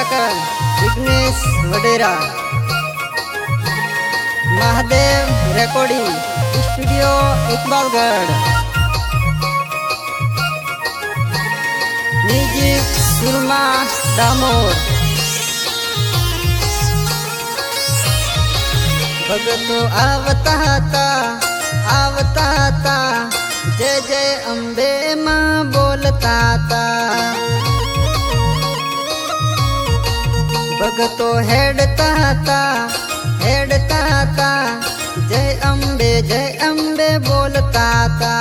circle Vighnesh Vadera Mahadev recording studio Iqbalgarh music Surma Damor भगतो आवता था जय जय अम्बे माँ बोलता था भगतो हेडता था जय अम्बे बोलता था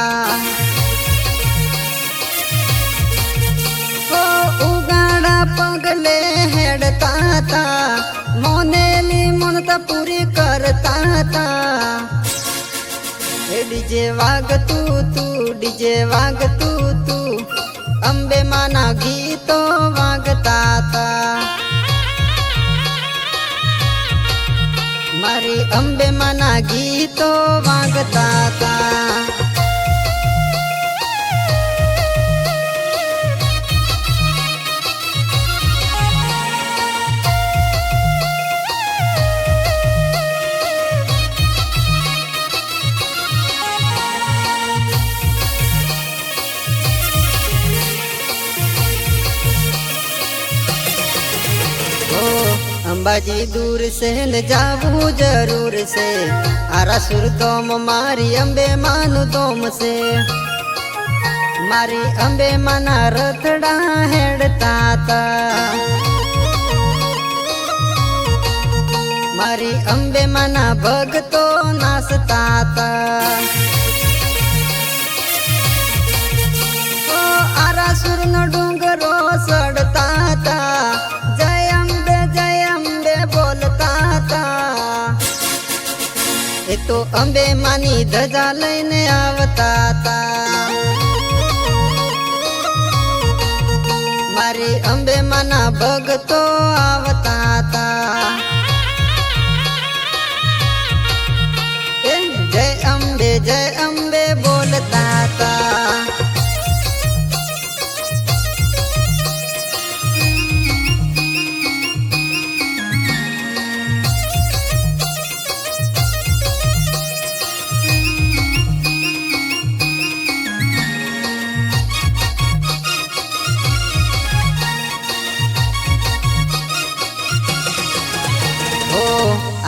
ओ उगाड़ा पगले हेडता था मोनेली मनता पूरी करता था डीजे वाग तू अम्बे माना गीतो वागता था मारी अम्बे माना गीतो वागता था अंबाजी दूर से न जाऊं जरूर से आरासुर तोम मारी अम्बे मानु तोम से मारी अम्बे मना रथड़ा हेडता था मारी अम्बे मना भगतो नाचता था ओ आरासुर न डूंगरो सड़ता था तो अम्बे मानी धजा लईने आवता था मारी अम्बे मना भगतो आवता था जय अम्बे बोलता था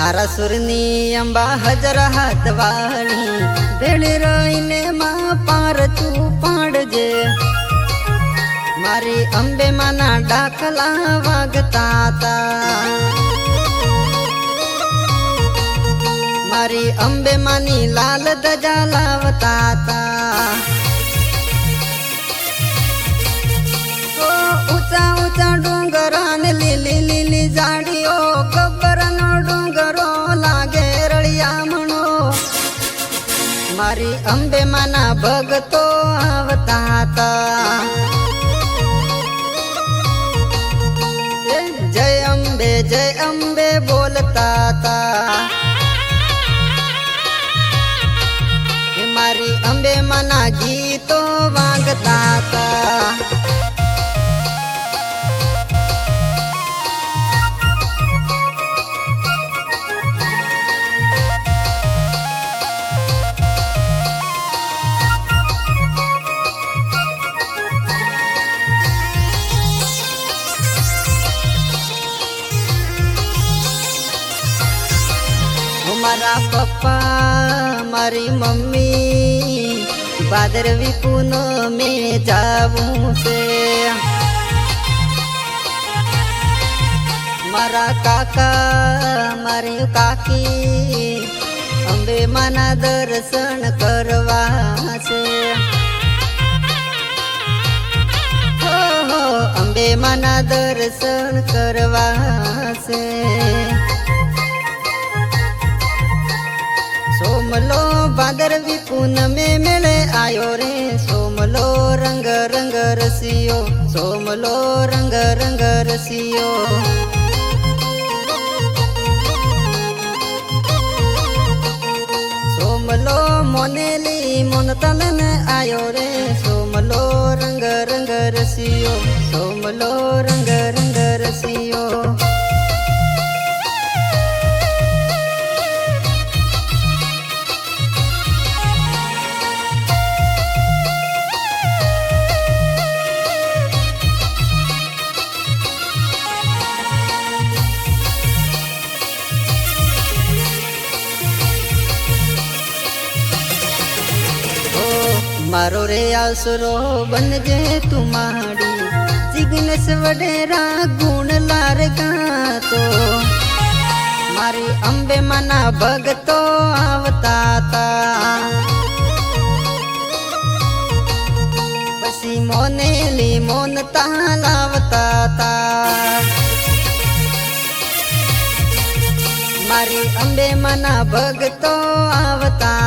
आरासुरनी अंबा हजर हाथ वाली भेड़ी रोईने माँ पार तू पाड़जे मारी अम्बे मना डाकला वागता था मारी अम्बे मानी लाल दजा लावता था ओ ऊंचा ऊंचा डूंगरान लीली लीली जाड़ियो गब्बरन डूंगरो लागे रड़िया मनो मारी अम्बे मना भगतो आवता था जय अम्बे बोलता था मारी अम्बे मना गीतो वागता था मारा पप्पा मारी मम्मी भादरवी पूनम में जाऊं से मारा काका मारी काकी अम्बे मना दर्शन करवा से हो अम्बे मना दर्शन करवा से सोमलो भादरवी पूनम में मेले आयो रे सोमलो रंग रंग रसियो सोमलो रंग रंग रसियो सोमलो मोनेली मोन तलन आयो रे सोमलो रंग रंग रसियो सोमलो रंग रंग रसियो રે આસરો બનજે તું માડી જિગ્નેશ વડેરા ગુણ લાર ગાતો મારી અંબે માના ભગતો આવતા તા પછી મોનેલી મોનતા લાવતા તા મારી અંબે માના ભગતો આવતા